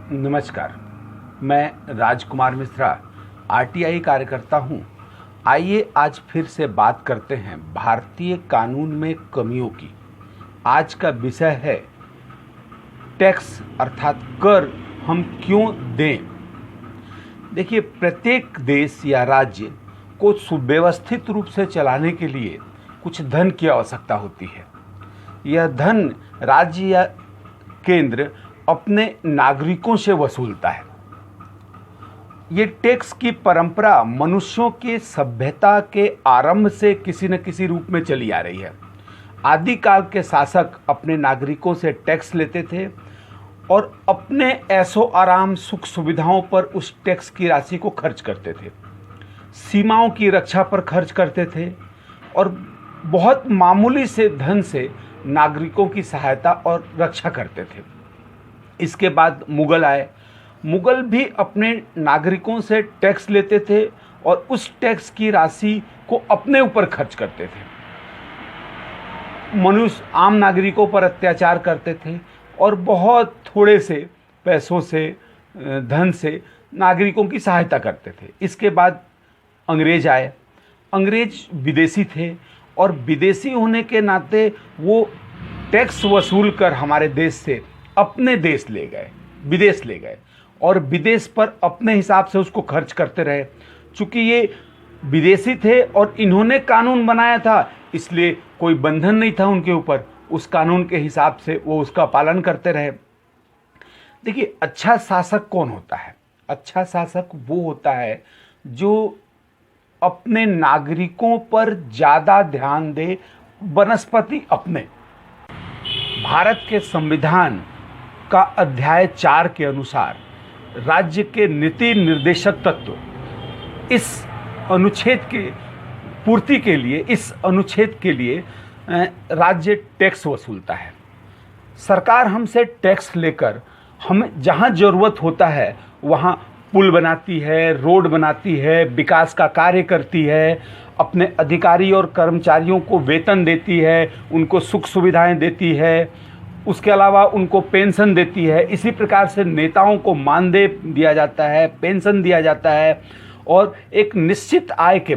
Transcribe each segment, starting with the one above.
नमस्कार। मैं राजकुमार मिश्रा आरटीआई कार्यकर्ता हूं। आइए आज फिर से बात करते हैं भारतीय कानून में कमियों की। आज का विषय है टैक्स अर्थात कर हम क्यों दें। देखिए, प्रत्येक देश या राज्य को सुव्यवस्थित रूप से चलाने के लिए कुछ धन की आवश्यकता होती है। यह धन राज्य या केंद्र अपने नागरिकों से वसूलता है। ये टैक्स की परंपरा मनुष्यों के सभ्यता के आरंभ से किसी न किसी रूप में चली आ रही है। आदिकाल के शासक अपने नागरिकों से टैक्स लेते थे और अपने ऐशो आराम सुख सुविधाओं पर उस टैक्स की राशि को खर्च करते थे। सीमाओं की रक्षा पर खर्च करते थे और बहुत मामूली से धन से नागरिकों की सहायता और रक्षा करते थे। इसके बाद मुगल आए। मुगल भी अपने नागरिकों से टैक्स लेते थे और उस टैक्स की राशि को अपने ऊपर खर्च करते थे। मनुष्य आम नागरिकों पर अत्याचार करते थे और बहुत थोड़े से पैसों से धन से नागरिकों की सहायता करते थे। इसके बाद अंग्रेज आए। अंग्रेज विदेशी थे और विदेशी होने के नाते वो टैक्स वसूल कर हमारे देश से अपने देश ले गए, विदेश ले गए और विदेश पर अपने हिसाब से उसको खर्च करते रहे। चूँकि ये विदेशी थे और इन्होंने कानून बनाया था, इसलिए कोई बंधन नहीं था उनके ऊपर। उस कानून के हिसाब से वो उसका पालन करते रहे। देखिए, अच्छा शासक कौन होता है? अच्छा शासक वो होता है जो अपने नागरिकों पर ज़्यादा ध्यान दे, बनस्पति अपने। भारत के संविधान का अध्याय 4 के अनुसार राज्य के नीति निर्देशक तत्व इस अनुच्छेद के पूर्ति के लिए, इस अनुच्छेद के लिए राज्य टैक्स वसूलता है। सरकार हमसे टैक्स लेकर हमें जहाँ ज़रूरत होता है वहाँ पुल बनाती है, रोड बनाती है, विकास का कार्य करती है, अपने अधिकारी और कर्मचारियों को वेतन देती है, उनको सुख सुविधाएं देती है, उसके अलावा उनको पेंशन देती है। इसी प्रकार से नेताओं को मानदेय दिया जाता है, पेंशन दिया जाता है और एक निश्चित आय के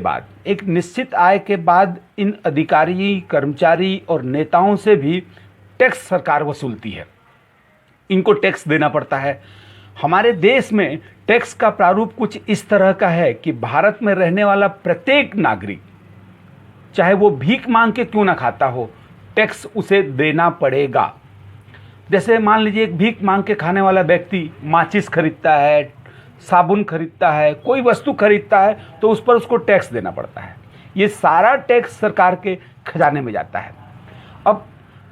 बाद इन अधिकारी, कर्मचारी और नेताओं से भी टैक्स सरकार वसूलती है। इनको टैक्स देना पड़ता है। हमारे देश में टैक्स का प्रारूप कुछ इस तरह का है कि भारत में रहने वाला प्रत्येक नागरिक, चाहे वो भीख मांग के क्यों ना खाता हो, टैक्स उसे देना पड़ेगा। जैसे मान लीजिए एक भीख मांग के खाने वाला व्यक्ति माचिस खरीदता है, साबुन खरीदता है, कोई वस्तु खरीदता है तो उस पर उसको टैक्स देना पड़ता है। ये सारा टैक्स सरकार के खजाने में जाता है। अब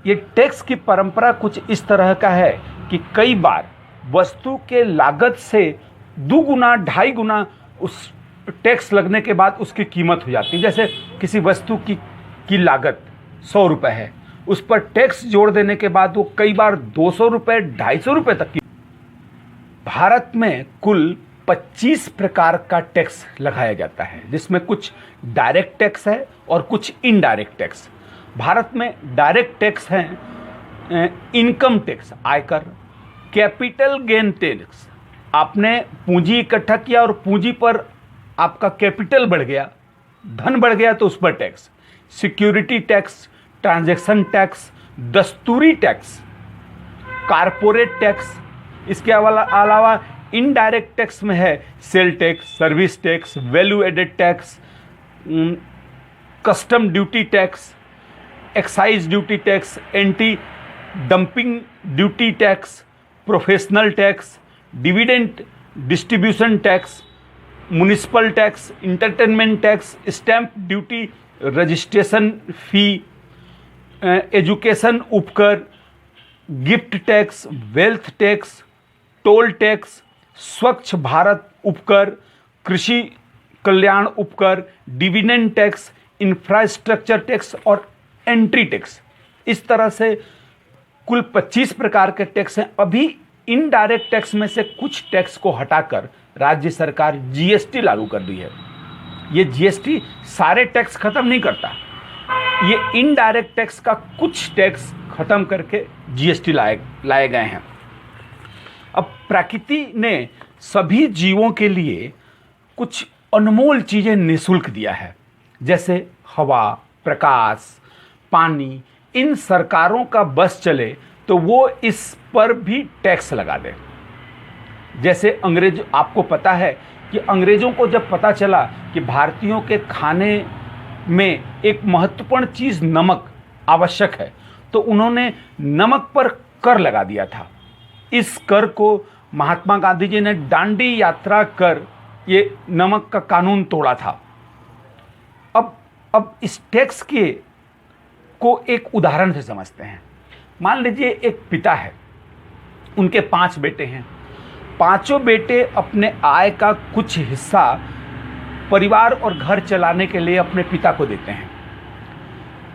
ये टैक्स की परंपरा कुछ इस तरह का है कि कई बार वस्तु के लागत से 2 गुना 2.5 गुना उस टैक्स लगने के बाद उसकी कीमत हो जाती है। जैसे किसी वस्तु की लागत 100 रुपये है, उस पर टैक्स जोड़ देने के बाद वो कई बार 200 रुपये, 250 रुपये तक की। भारत में कुल 25 प्रकार का टैक्स लगाया जाता है, जिसमें कुछ डायरेक्ट टैक्स है और कुछ इनडायरेक्ट टैक्स। भारत में डायरेक्ट टैक्स हैं इनकम टैक्स, आयकर, कैपिटल गेन टैक्स, आपने पूंजी इकट्ठा किया और पूंजी पर आपका कैपिटल बढ़ गया, धन बढ़ गया तो उस पर tax, security tax, transaction tax, दस्तूरी टैक्स, कारपोरेट टैक्स। इसके अलावा इनडायरेक्ट टैक्स में है sale tax, service tax, value added tax, custom duty tax, excise duty tax, anti dumping duty tax, professional tax, dividend distribution tax, municipal tax, entertainment tax, stamp duty, registration fee, education उपकर, gift tax, wealth tax, toll tax, Swachh Bharat उपकर, कृषि कल्याण उपकर, dividend tax, infrastructure tax और entry tax. इस तरह से कुल 25 प्रकार के टैक्स हैं। अभी इनडायरेक्ट टैक्स में से कुछ टैक्स को हटाकर राज्य सरकार जीएसटी लागू कर दी है। ये जीएसटी सारे टैक्स खत्म नहीं करता, ये इनडायरेक्ट टैक्स का कुछ टैक्स खत्म करके जीएसटी लाए गए हैं। अब प्रकृति ने सभी जीवों के लिए कुछ अनमोल चीज़ें निःशुल्क दिया है, जैसे हवा, प्रकाश, पानी। इन सरकारों का बस चले तो वो इस पर भी टैक्स लगा दें। जैसे अंग्रेज, आपको पता है कि अंग्रेज़ों को जब पता चला कि भारतीयों के खाने में एक महत्वपूर्ण चीज़ नमक आवश्यक है, तो उन्होंने नमक पर कर लगा दिया था। इस कर को महात्मा गांधी जी ने दांडी यात्रा कर ये नमक का कानून तोड़ा था। अब इस टैक्स को एक उदाहरण से समझते हैं। मान लीजिए एक पिता है, उनके 5 बेटे हैं। पांचों बेटे अपने आय का कुछ हिस्सा परिवार और घर चलाने के लिए अपने पिता को देते हैं।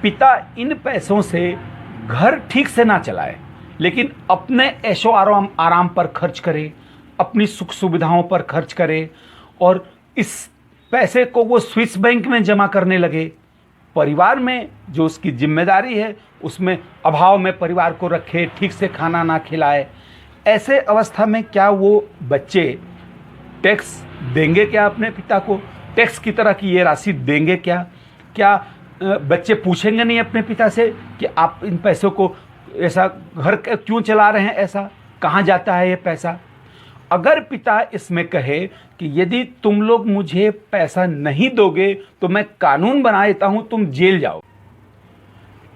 पिता इन पैसों से घर ठीक से ना चलाए, लेकिन अपने ऐशो आराम पर खर्च करे, अपनी सुख सुविधाओं पर खर्च करे, और इस पैसे को वो स्विस बैंक में जमा करने लगे। परिवार में जो उसकी जिम्मेदारी है, उसमें अभाव में परिवार को रखे, ठीक से खाना ना खिलाए। ऐसे अवस्था में क्या वो बच्चे टैक्स देंगे क्या अपने पिता को? टैक्स की तरह की ये राशि देंगे क्या? क्या बच्चे पूछेंगे नहीं अपने पिता से कि आप इन पैसों को ऐसा घर क्यों चला रहे हैं, ऐसा कहाँ जाता है ये पैसा? अगर पिता इसमें कहे कि यदि तुम लोग मुझे पैसा नहीं दोगे तो मैं कानून बना देता हूँ, तुम जेल जाओ।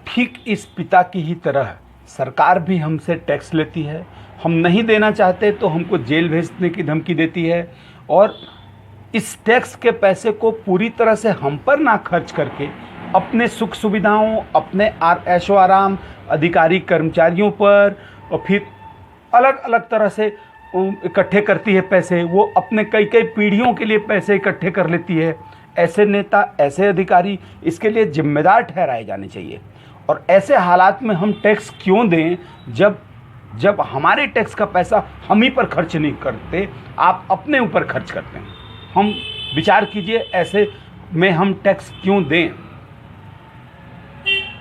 ठीक इस पिता की ही तरह सरकार भी हमसे टैक्स लेती है। हम नहीं देना चाहते तो हमको जेल भेजने की धमकी देती है, और इस टैक्स के पैसे को पूरी तरह से हम पर ना खर्च करके अपने सुख सुविधाओं, अपने ऐशो आराम, अधिकारी कर्मचारियों पर, और फिर अलग अलग तरह से इकट्ठे करती है पैसे। वो अपने कई पीढ़ियों के लिए पैसे इकट्ठे कर लेती है। ऐसे नेता, ऐसे अधिकारी इसके लिए जिम्मेदार ठहराए जाने चाहिए। और ऐसे हालात में हम टैक्स क्यों दें जब हमारे टैक्स का पैसा हम ही पर खर्च नहीं करते, आप अपने ऊपर खर्च करते हैं। हम विचार कीजिए, ऐसे में हम टैक्स क्यों दें?